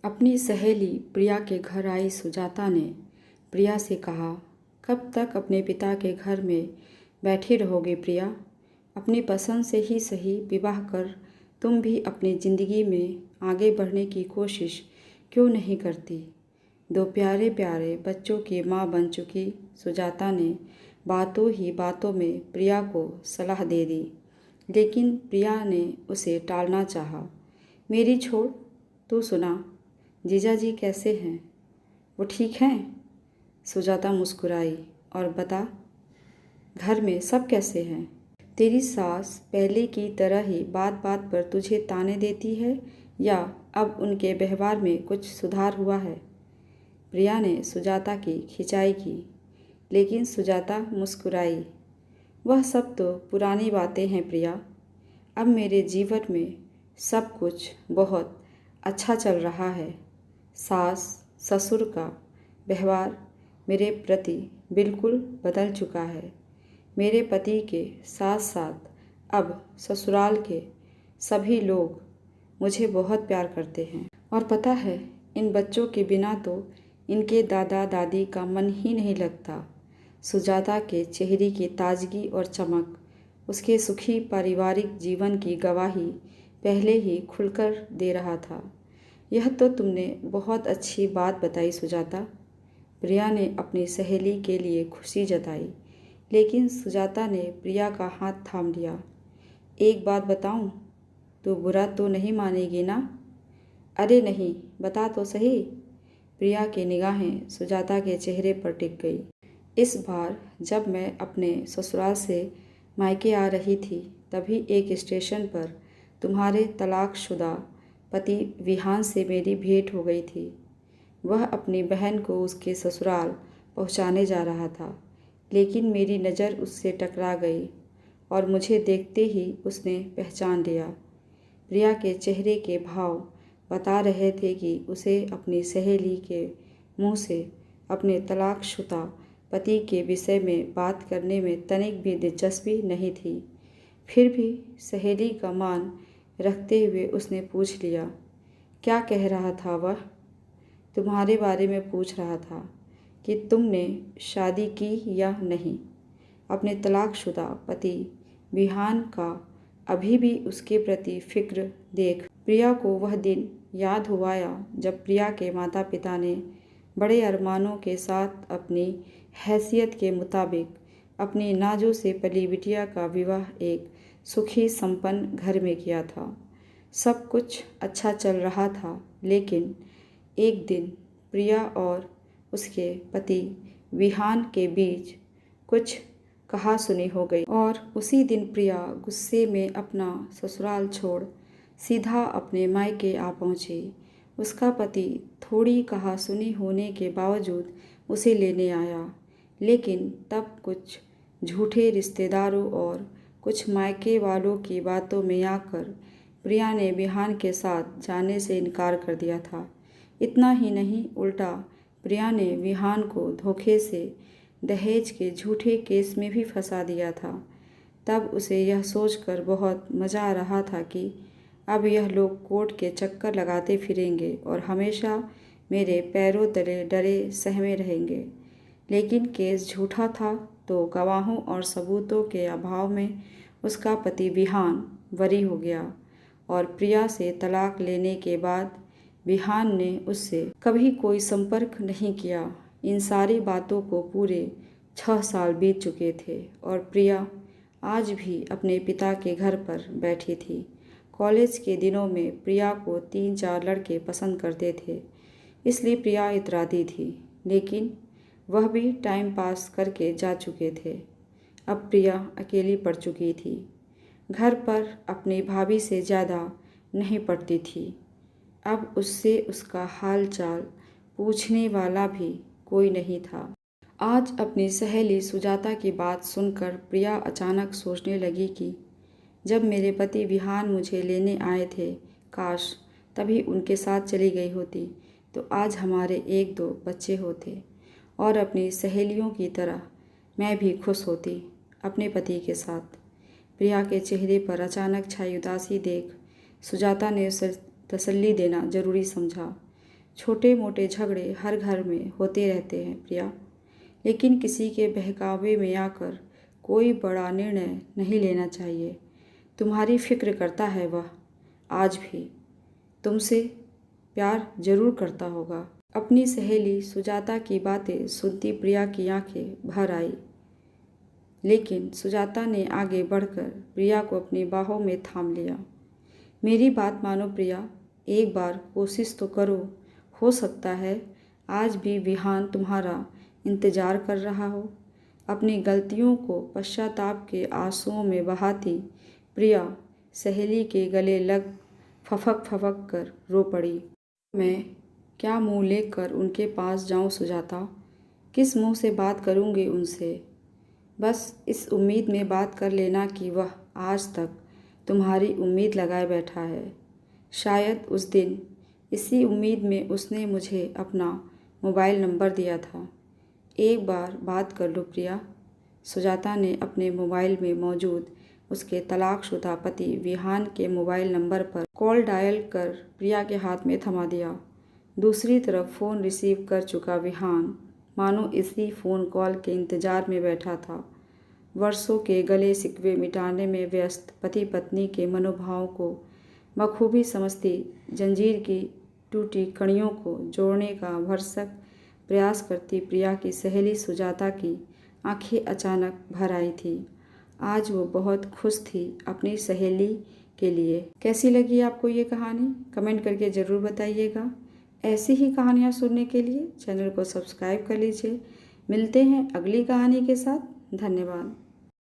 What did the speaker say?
अपनी सहेली प्रिया के घर आई सुजाता ने प्रिया से कहा, कब तक अपने पिता के घर में बैठी रहोगे प्रिया? अपनी पसंद से ही सही विवाह कर तुम भी अपनी ज़िंदगी में आगे बढ़ने की कोशिश क्यों नहीं करती? दो प्यारे प्यारे बच्चों की माँ बन चुकी सुजाता ने बातों ही बातों में प्रिया को सलाह दे दी, लेकिन प्रिया ने उसे टालना चाहा। मेरी छोड़, तू सुना, जीजा जी कैसे हैं? वो ठीक हैं? सुजाता मुस्कुराई और बता, घर में सब कैसे हैं? तेरी सास पहले की तरह ही बात बात पर तुझे ताने देती है या अब उनके व्यवहार में कुछ सुधार हुआ है? प्रिया ने सुजाता की खिंचाई की, लेकिन सुजाता मुस्कुराई। वह सब तो पुरानी बातें हैं प्रिया। अब मेरे जीवन में सब कुछ बहुत अच्छा चल रहा है। सास ससुर का व्यवहार मेरे प्रति बिल्कुल बदल चुका है। मेरे पति के साथ साथ अब ससुराल के सभी लोग मुझे बहुत प्यार करते हैं। और पता है, इन बच्चों के बिना तो इनके दादा दादी का मन ही नहीं लगता। सुजाता के चेहरे की ताजगी और चमक उसके सुखी पारिवारिक जीवन की गवाही पहले ही खुलकर दे रहा था। यह तो तुमने बहुत अच्छी बात बताई सुजाता। प्रिया ने अपनी सहेली के लिए खुशी जताई, लेकिन सुजाता ने प्रिया का हाथ थाम लिया। एक बात बताऊं, तो बुरा तो नहीं मानेगी ना? अरे नहीं, बता तो सही। प्रिया की निगाहें सुजाता के चेहरे पर टिक गई। इस बार जब मैं अपने ससुराल से मायके आ रही थी, तभी एक स्टेशन पर तुम्हारे तलाकशुदा पति विहान से मेरी भेंट हो गई थी। वह अपनी बहन को उसके ससुराल पहुंचाने जा रहा था, लेकिन मेरी नज़र उससे टकरा गई और मुझे देखते ही उसने पहचान लिया। प्रिया के चेहरे के भाव बता रहे थे कि उसे अपनी सहेली के मुंह से अपने तलाकशुदा पति के विषय में बात करने में तनिक भी दिलचस्पी नहीं थी। फिर भी सहेली का मान रखते हुए उसने पूछ लिया, क्या कह रहा था वह? तुम्हारे बारे में पूछ रहा था कि तुमने शादी की या नहीं। अपने तलाकशुदा पति विहान का अभी भी उसके प्रति फिक्र देख प्रिया को वह दिन याद हुआया जब प्रिया के माता पिता ने बड़े अरमानों के साथ अपनी हैसियत के मुताबिक अपनी नाजों से पली बिटिया का विवाह एक सुखी संपन्न घर में किया था। सब कुछ अच्छा चल रहा था, लेकिन एक दिन प्रिया और उसके पति विहान के बीच कुछ कहासुनी हो गई और उसी दिन प्रिया गुस्से में अपना ससुराल छोड़ सीधा अपने मायके आ पहुंची। उसका पति थोड़ी कहासुनी होने के बावजूद उसे लेने आया, लेकिन तब कुछ झूठे रिश्तेदारों और कुछ मायके वालों की बातों में आकर प्रिया ने विहान के साथ जाने से इनकार कर दिया था। इतना ही नहीं, उल्टा प्रिया ने विहान को धोखे से दहेज के झूठे केस में भी फंसा दिया था। तब उसे यह सोचकर बहुत मज़ा आ रहा था कि अब यह लोग कोर्ट के चक्कर लगाते फिरेंगे और हमेशा मेरे पैरों तले डरे सहमे रहेंगे। लेकिन केस झूठा था, तो गवाहों और सबूतों के अभाव में उसका पति विहान बरी हो गया और प्रिया से तलाक लेने के बाद विहान ने उससे कभी कोई संपर्क नहीं किया। इन सारी बातों को पूरे 6 साल बीत चुके थे और प्रिया आज भी अपने पिता के घर पर बैठी थी। कॉलेज के दिनों में प्रिया को 3-4 लड़के पसंद करते थे, इसलिए प्रिया इतराती थी, लेकिन वह भी टाइम पास करके जा चुके थे। अब प्रिया अकेली पड़ चुकी थी। घर पर अपनी भाभी से ज़्यादा नहीं पड़ती थी। अब उससे उसका हाल चाल पूछने वाला भी कोई नहीं था। आज अपनी सहेली सुजाता की बात सुनकर प्रिया अचानक सोचने लगी कि जब मेरे पति विहान मुझे लेने आए थे, काश तभी उनके साथ चली गई होती, तो आज हमारे 1-2 बच्चे होते और अपनी सहेलियों की तरह मैं भी खुश होती अपने पति के साथ। प्रिया के चेहरे पर अचानक छाई उदासी देख सुजाता ने उसे तसल्ली देना जरूरी समझा। छोटे मोटे झगड़े हर घर में होते रहते हैं प्रिया, लेकिन किसी के बहकावे में आकर कोई बड़ा निर्णय नहीं लेना चाहिए। तुम्हारी फिक्र करता है वह, आज भी तुमसे प्यार जरूर करता होगा। अपनी सहेली सुजाता की बातें सुनती प्रिया की आंखें भर आई, लेकिन सुजाता ने आगे बढ़कर प्रिया को अपनी बाहों में थाम लिया। मेरी बात मानो प्रिया, एक बार कोशिश तो करो, हो सकता है आज भी विहान तुम्हारा इंतजार कर रहा हो। अपनी गलतियों को पश्चाताप के आंसुओं में बहाती प्रिया सहेली के गले लग फफक फफक कर रो पड़ी। मैं क्या मुंह लेकर उनके पास जाऊं सुजाता, किस मुंह से बात करूंगी उनसे। बस इस उम्मीद में बात कर लेना कि वह आज तक तुम्हारी उम्मीद लगाए बैठा है। शायद उस दिन इसी उम्मीद में उसने मुझे अपना मोबाइल नंबर दिया था। एक बार बात कर लो प्रिया। सुजाता ने अपने मोबाइल में मौजूद उसके तलाकशुदा पति विहान के मोबाइल नंबर पर कॉल डायल कर प्रिया के हाथ में थमा दिया। दूसरी तरफ फ़ोन रिसीव कर चुका विहान मानो इसी फ़ोन कॉल के इंतज़ार में बैठा था। वर्षों के गले शिकवे मिटाने में व्यस्त पति पत्नी के मनोभावों को बखूबी समझती, जंजीर की टूटी कड़ियों को जोड़ने का भरसक प्रयास करती प्रिया की सहेली सुजाता की आंखें अचानक भर आई थी। आज वो बहुत खुश थी अपनी सहेली के लिए। कैसी लगी आपको ये कहानी, कमेंट करके ज़रूर बताइएगा। ऐसी ही कहानियाँ सुनने के लिए चैनल को सब्सक्राइब कर लीजिए। मिलते हैं अगली कहानी के साथ। धन्यवाद।